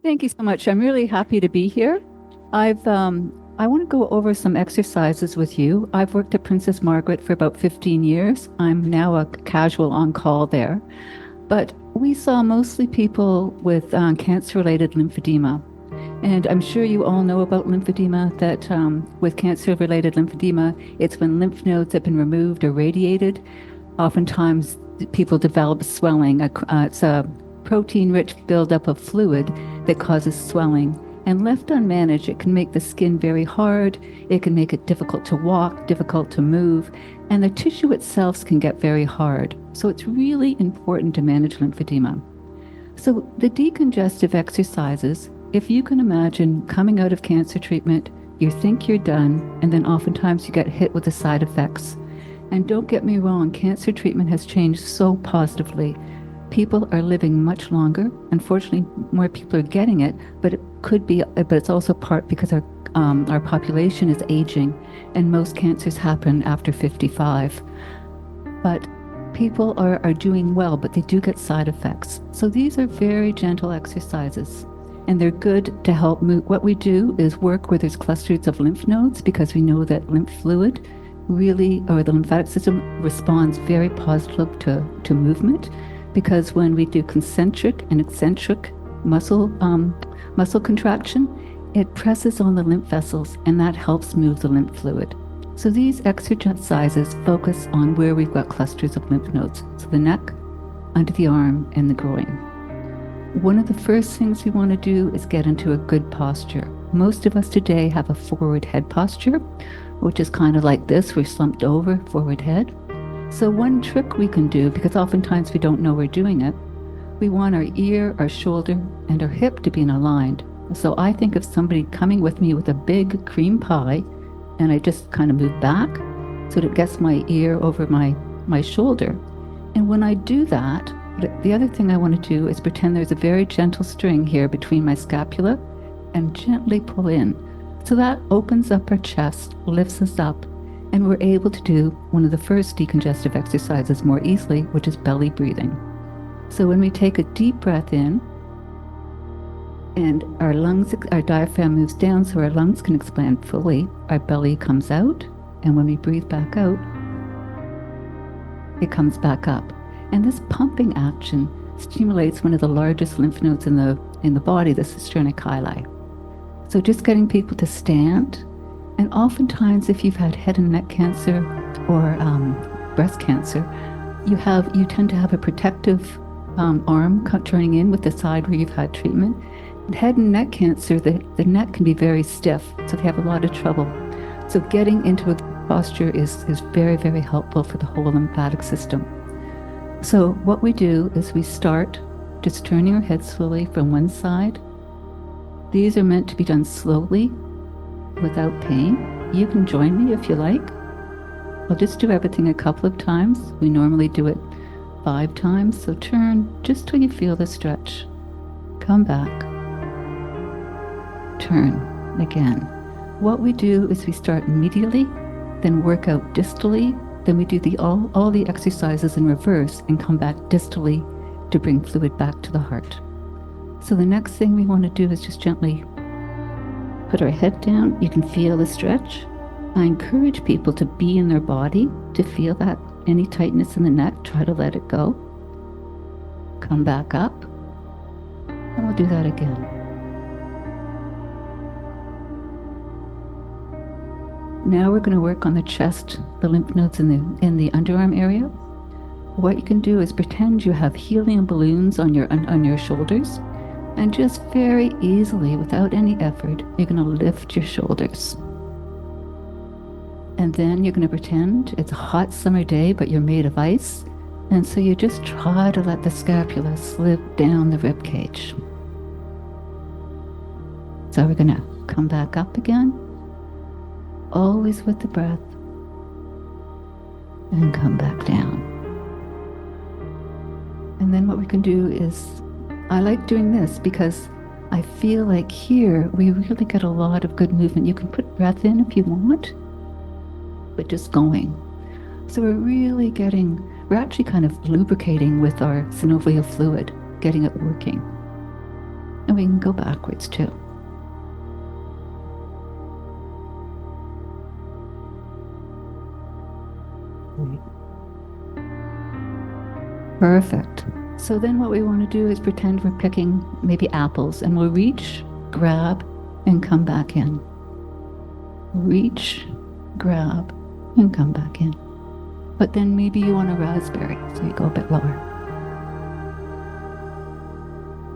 Thank you so much. I'm really happy to be here. I want to go over some exercises with you. I've worked at Princess Margaret for about 15 years. I'm now a casual on call there, but we saw mostly people with cancer-related lymphedema. And I'm sure you all know about lymphedema, that with cancer-related lymphedema, it's when lymph nodes have been removed or radiated. Oftentimes, people develop swelling. It's a protein-rich buildup of fluid that causes swelling. And left unmanaged, it can make the skin very hard. It can make it difficult to walk, difficult to move, and the tissue itself can get very hard. So it's really important to manage lymphedema. So the decongestive exercises, if you can imagine coming out of cancer treatment, you think you're done, and then oftentimes you get hit with the side effects. And don't get me wrong, cancer treatment has changed so positively. People are living much longer. Unfortunately, more people are getting it, but it's also part because our population is aging, and most cancers happen after 55. But people are doing well, but they do get side effects. So these are very gentle exercises, and they're good to help move. What we do is work where there's clusters of lymph nodes, because we know that lymph fluid or the lymphatic system responds very positively to movement, because when we do concentric and eccentric muscle contraction, it presses on the lymph vessels, and that helps move the lymph fluid. So these exercises focus on where we've got clusters of lymph nodes, so the neck, under the arm, and the groin. One of the first things we want to do is get into a good posture. Most of us today have a forward head posture, which is kind of like this. We're slumped over, forward head. So one trick we can do, because oftentimes we don't know we're doing it, we want our ear, our shoulder, and our hip to be aligned. So I think of somebody coming with me with a big cream pie, and I just kind of move back so that it gets my ear over my shoulder. And when I do that, the other thing I want to do is pretend there's a very gentle string here between my scapula, and gently pull in. So that opens up our chest, lifts us up, and we're able to do one of the first decongestive exercises more easily, which is belly breathing. So when we take a deep breath in, and our diaphragm moves down so our lungs can expand fully, our belly comes out, and when we breathe back out, it comes back up. And this pumping action stimulates one of the largest lymph nodes in the body, the cisternae chyli. So just getting people to stand. And oftentimes, if you've had head and neck cancer or breast cancer, you tend to have a protective arm turning in with the side where you've had treatment. Head and neck cancer, the neck can be very stiff, so they have a lot of trouble. So getting into a posture is very, very helpful for the whole lymphatic system. So what we do is we start just turning our head slowly from one side. These are meant to be done slowly, without pain. You can join me if you like. I'll just do everything a couple of times. We normally do it 5 times. So turn just till you feel the stretch. Come back. Turn again. What we do is we start medially, then work out distally, then we do all the exercises in reverse and come back distally to bring fluid back to the heart. So the next thing we want to do is just gently put our head down. You can feel the stretch. I encourage people to be in their body, to feel that any tightness in the neck, try to let it go. Come back up, and we'll do that again. Now we're going to work on the chest, the lymph nodes in the underarm area. What you can do is pretend you have helium balloons on your shoulders, and just very easily, without any effort, you're going to lift your shoulders. And then you're going to pretend it's a hot summer day, but you're made of ice. And so you just try to let the scapula slip down the rib cage. So we're going to come back up again, always with the breath, and come back down. And then what we can do is, I like doing this because I feel like here we really get a lot of good movement. You can put breath in if you want, but just going. So we're actually kind of lubricating with our synovial fluid, getting it working. And we can go backwards too. Perfect. So then what we want to do is pretend we're picking maybe apples, and we'll reach, grab, and come back in. Reach, grab, and come back in. But then maybe you want a raspberry, so you go a bit lower.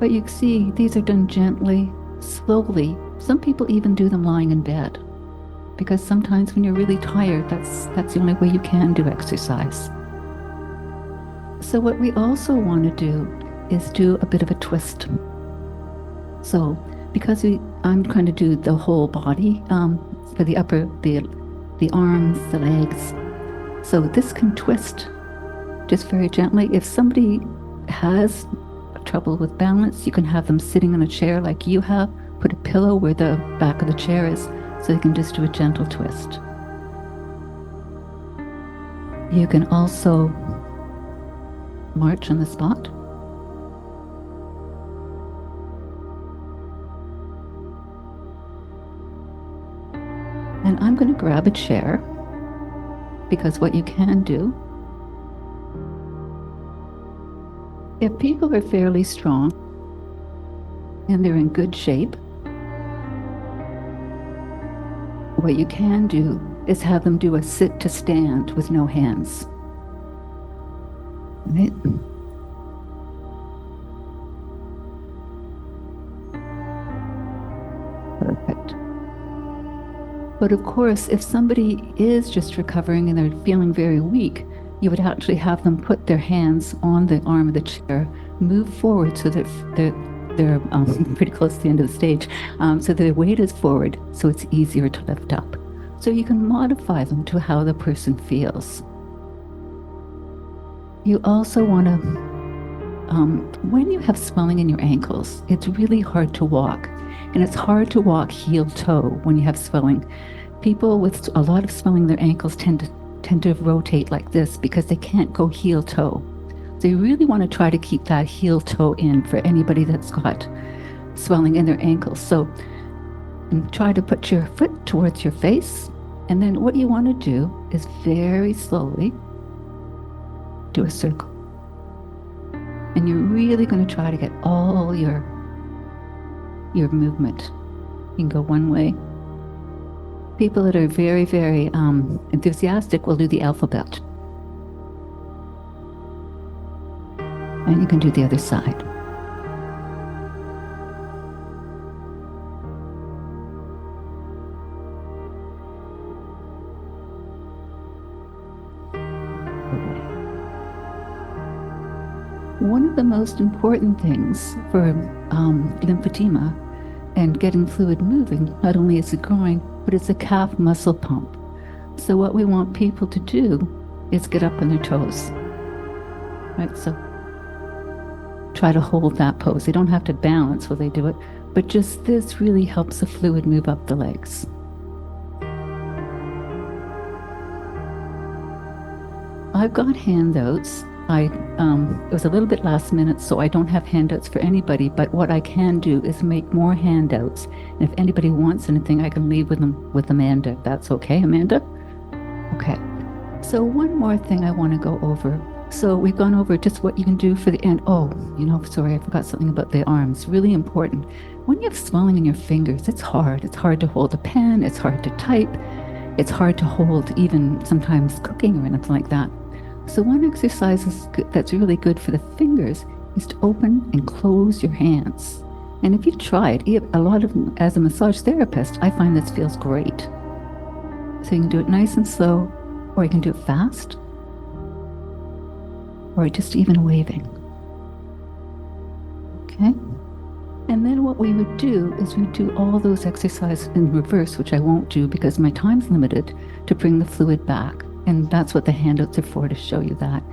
But you see, these are done gently, slowly. Some people even do them lying in bed, because sometimes when you're really tired, that's the only way you can do exercise. So what we also want to do is do a bit of a twist. So because I'm trying to do the whole body for the the arms, the legs. So this can twist just very gently. If somebody has trouble with balance, you can have them sitting in a chair like you have, put a pillow where the back of the chair is, so you can just do a gentle twist. You can also march on the spot. And I'm going to grab a chair, because what you can do, if people are fairly strong and they're in good shape, what you can do is have them do a sit to stand with no hands. Right? Perfect. But of course, if somebody is just recovering and they're feeling very weak, you would actually have them put their hands on the arm of the chair, move forward so that they're pretty close to the end of the stage, so their weight is forward, so it's easier to lift up. So you can modify them to how the person feels. You also want to, when you have swelling in your ankles, it's really hard to walk. And it's hard to walk heel-toe when you have swelling. People with a lot of swelling in their ankles tend to rotate like this because they can't go heel-toe. So you really want to try to keep that heel-toe in for anybody that's got swelling in their ankles. So try to put your foot towards your face. And then what you want to do is very slowly do a circle. And you're really going to try to get all your movement. You can go one way. People that are very, very enthusiastic will do the alphabet. And you can do the other side. One of the most important things for lymphedema and getting fluid moving, not only is it growing, but it's a calf muscle pump. So what we want people to do is get up on their toes. Right, so try to hold that pose. They don't have to balance while they do it, but just this really helps the fluid move up the legs. I've got handouts. It was a little bit last minute, so I don't have handouts for anybody, but what I can do is make more handouts. And if anybody wants anything, I can leave with Amanda. That's okay, Amanda? Okay. So one more thing I want to go over. So we've gone over just what you can do for the end. Oh, sorry, I forgot something about the arms. Really important. When you have swelling in your fingers, it's hard. It's hard to hold a pen. It's hard to type. It's hard to hold even sometimes cooking or anything like that. So one exercise that's really good for the fingers is to open and close your hands. And if you try it, as a massage therapist, I find this feels great. So you can do it nice and slow, or you can do it fast, or just even waving. Okay? And then what we would do is we'd do all those exercises in reverse, which I won't do because my time's limited, to bring the fluid back. And that's what the handouts are for, to show you that.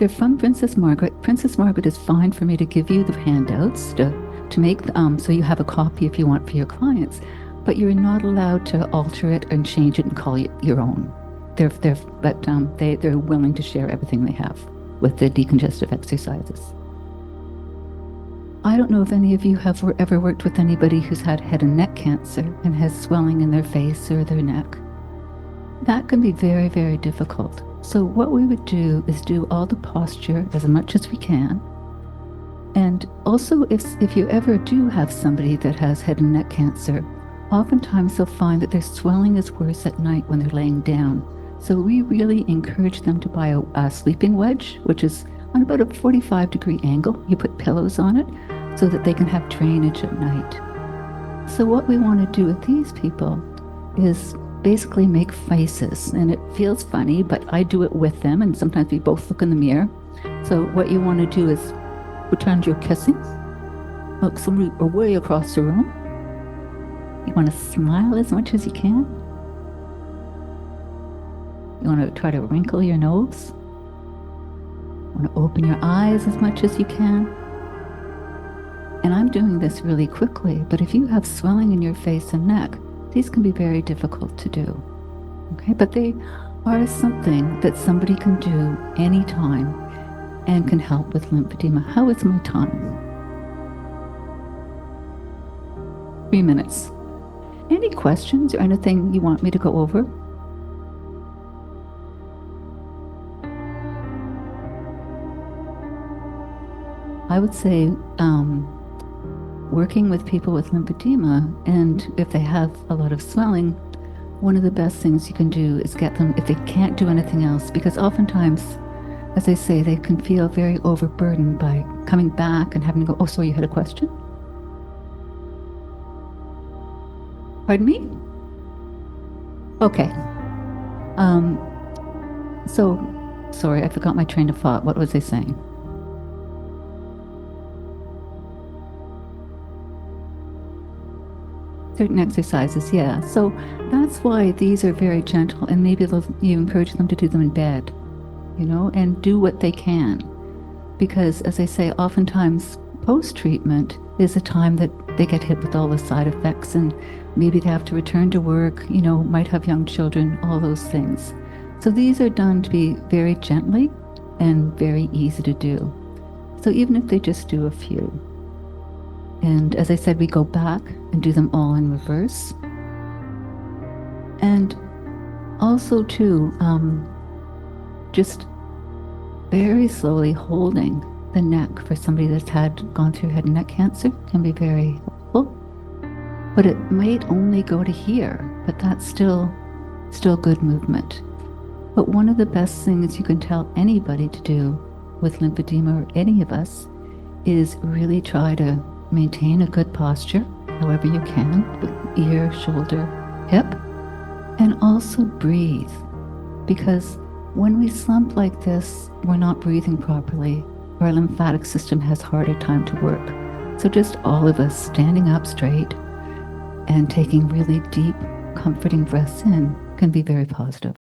They're from Princess Margaret. Princess Margaret is fine for me to give you the handouts to make, so you have a copy if you want for your clients, but you're not allowed to alter it and change it and call it your own. They're willing to share everything they have with the decongestive exercises. I don't know if any of you have ever worked with anybody who's had head and neck cancer and has swelling in their face or their neck. That can be very, very difficult. So what we would do is do all the posture as much as we can. And also, if you ever do have somebody that has head and neck cancer, oftentimes they'll find that their swelling is worse at night when they're laying down. So we really encourage them to buy a sleeping wedge, which is on about a 45-degree angle. You put pillows on it so that they can have drainage at night. So what we want to do with these people is basically make faces, and it feels funny, but I do it with them, and sometimes we both look in the mirror. So what you want to do is pretend you're kissing, look somebody way across the room. You want to smile as much as you can. You want to try to wrinkle your nose. You want to open your eyes as much as you can. And I'm doing this really quickly, but if you have swelling in your face and neck, these can be very difficult to do. Okay, but they are something that somebody can do anytime and can help with lymphedema. How is my time? 3 minutes. Any questions or anything you want me to go over? I would say working with people with lymphedema, and if they have a lot of swelling, one of the best things you can do is get them, if they can't do anything else, because oftentimes, as I say, they can feel very overburdened by coming back and having to go, oh, sorry, you had a question? Pardon me? Okay. So, sorry, I forgot my train of thought. What was I saying? Certain exercises, yeah. So that's why these are very gentle, and maybe you encourage them to do them in bed, and do what they can. Because, as I say, oftentimes post-treatment is a time that they get hit with all the side effects, and maybe they have to return to work, might have young children, all those things. So these are done to be very gently and very easy to do. So even if they just do a few. And as I said, we go back and do them all in reverse. And also too, just very slowly holding the neck for somebody that's gone through head and neck cancer can be very helpful. But it might only go to here, but that's still good movement. But one of the best things you can tell anybody to do with lymphedema, or any of us, is really try to maintain a good posture, however you can, with ear, shoulder, hip, and also breathe. Because when we slump like this, we're not breathing properly. Our lymphatic system has harder time to work. So just all of us standing up straight and taking really deep, comforting breaths in can be very positive.